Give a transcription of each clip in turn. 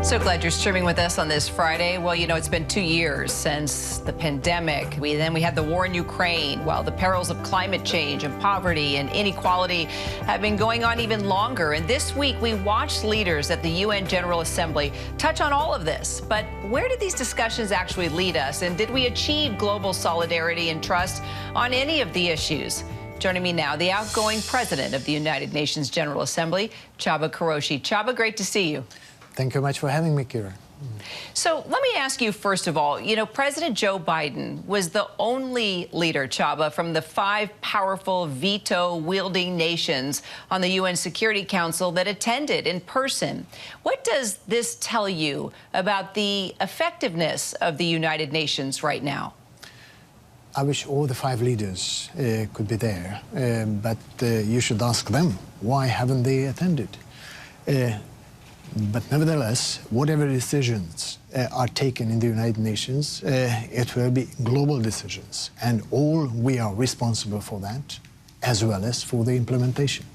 So glad you're streaming with us on this Friday. Well, you know, it's been 2 years since the pandemic. Then we had the war in Ukraine, while the perils of climate change and poverty and inequality have been going on even longer. And this week, we watched leaders at the UN General Assembly touch on all of this. But where did these discussions actually lead us? And did we achieve global solidarity and trust on any of the issues? Joining me now, the outgoing president of the United Nations General Assembly, Csaba Kőrösi. Csaba, great to see you. Thank you much for having me, Kira. So let me ask you, first of all, you know, President Joe Biden was the only leader, Csaba, from the 5 powerful veto-wielding nations on the UN Security Council that attended in person. What does this tell you about the effectiveness of the United Nations right now? I wish all the 5 leaders could be there, but you should ask them, why haven't they attended? But nevertheless, whatever decisions are taken in the United Nations, it will be global decisions. And all we are responsible for that, as well as for the implementation.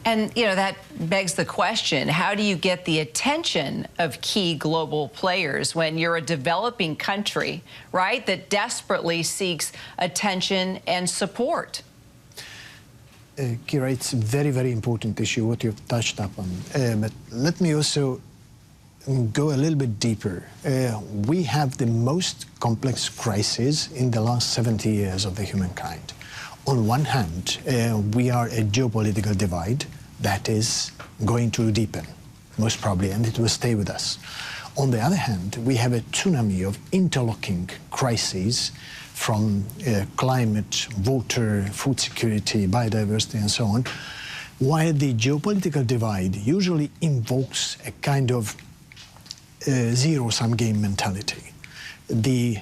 And, you know, that begs the question, how do you get the attention of key global players when you're a developing country, right, that desperately seeks attention and support? Kira, it's a very, very important issue, what you've touched upon. But let me also go a little bit deeper. We have the most complex crisis in the last 70 years of the humankind. On one hand, we are a geopolitical divide that is going to deepen, most probably, and it will stay with us. On the other hand, we have a tsunami of interlocking crises from climate, water, food security, biodiversity, and so on, while the geopolitical divide usually invokes a kind of zero-sum game mentality. The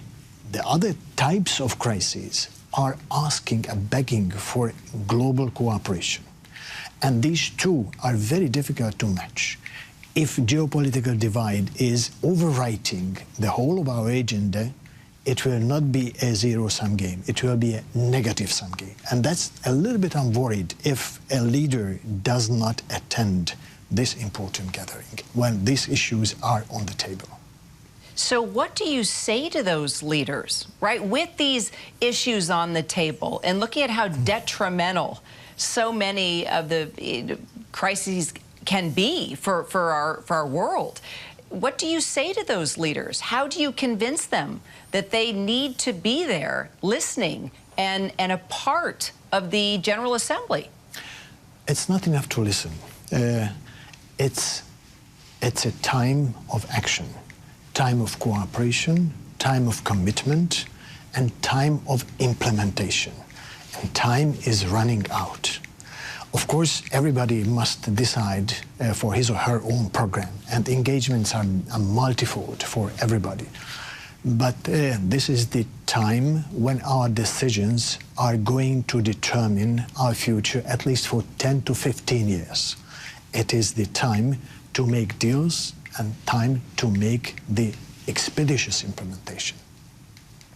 other types of crises are asking and begging for global cooperation. And these two are very difficult to match. If geopolitical divide is overwriting the whole of our agenda, it will not be a zero-sum game. It will be a negative-sum game. And that's a little bit I'm worried if a leader does not attend this important gathering when these issues are on the table. So what do you say to those leaders, right, with these issues on the table and looking at how detrimental so many of the crises can be for our world? What do you say to those leaders? How do you convince them that they need to be there listening and a part of the General Assembly? It's not enough to listen. It's a time of action, time of cooperation, time of commitment, and time of implementation. And time is running out. Of course, everybody must decide for his or her own program, and engagements are multifold for everybody. But this is the time when our decisions are going to determine our future, at least for 10 to 15 years. It is the time to make deals and time to make the expeditious implementation.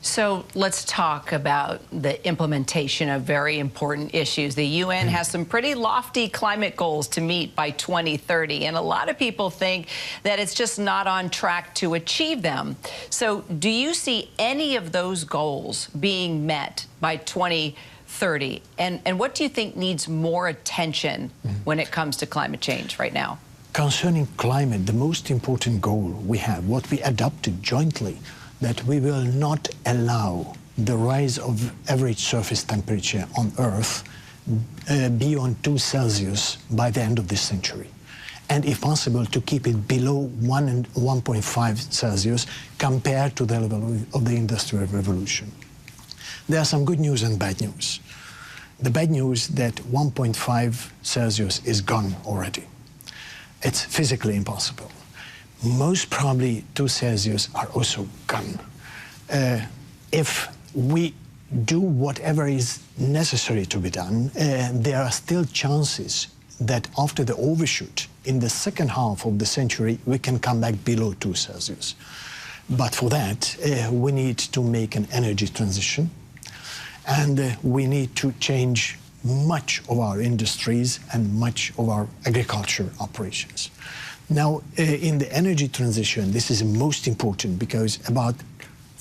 So let's talk about the implementation of very important issues. The UN has some pretty lofty climate goals to meet by 2030, and a lot of people think that it's just not on track to achieve them. So do you see any of those goals being met by 2030? And what do you think needs more attention when it comes to climate change right now? Concerning climate, the most important goal we have, what we adopted jointly, that we will not allow the rise of average surface temperature on Earth beyond 2 Celsius by the end of this century. And if possible, to keep it below 1 and 1.5 Celsius compared to the level of the Industrial Revolution. There are some good news and bad news. The bad news that 1.5 Celsius is gone already. It's physically impossible. Most probably 2 Celsius are also gone. If we do whatever is necessary to be done, there are still chances that after the overshoot in the second half of the century, we can come back below 2 Celsius. But for that, we need to make an energy transition, and we need to change much of our industries and much of our agriculture operations. Now, in the energy transition, this is most important because about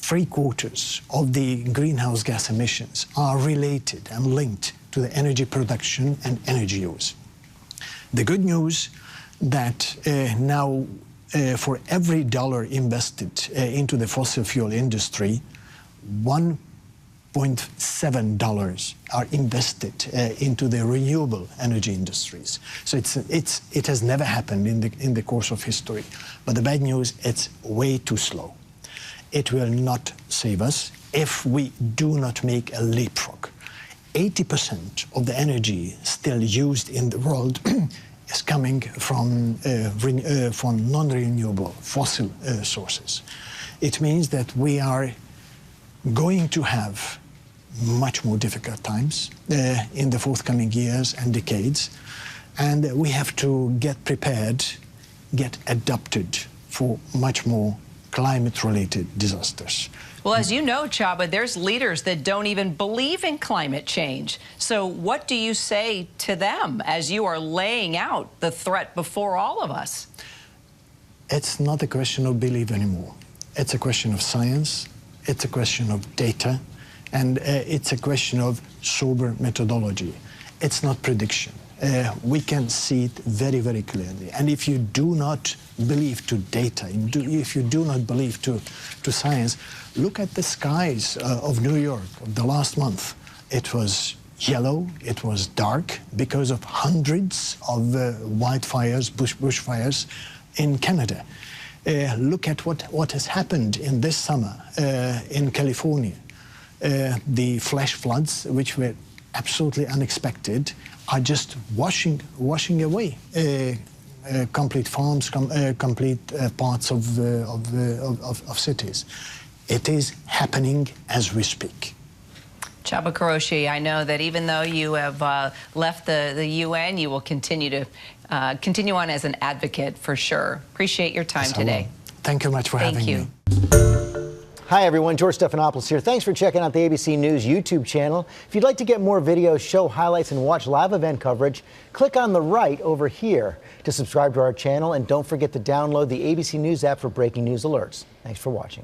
3/4 of the greenhouse gas emissions are related and linked to the energy production and energy use. The good news that now for every dollar invested into the fossil fuel industry, $1.7 are invested into the renewable energy industries. So it has never happened in the course of history. But the bad news, it's way too slow. It will not save us if we do not make a leapfrog. 80% of the energy still used in the world is coming from non-renewable fossil sources. It means that we are going to have much more difficult times in the forthcoming years and decades, and we have to get prepared, get adapted for much more climate-related disasters. Well, as you know, Csaba, there's leaders that don't even believe in climate change. So what do you say to them as you are laying out the threat before all of us? It's not a question of belief anymore. It's a question of science, it's a question of data, and it's a question of sober methodology. It's not prediction. We can see it very, very clearly. And if you do not believe to data, if you do not believe to science, look at the skies of New York of the last month. It was yellow, it was dark because of hundreds of wildfires, bushfires in Canada. Look at what has happened in this summer in California. The flash floods, which were absolutely unexpected, are just washing away complete farms, complete parts of cities. It is happening as we speak. Csaba Kőrösi, I know that even though you have left the UN, you will continue on as an advocate for sure. Appreciate your time today. Thank you much for having me. Hi everyone, George Stephanopoulos here. Thanks for checking out the ABC News YouTube channel. If you'd like to get more videos, show highlights, and watch live event coverage, click on the right over here to subscribe to our channel, and don't forget to download the ABC News app for breaking news alerts. Thanks for watching.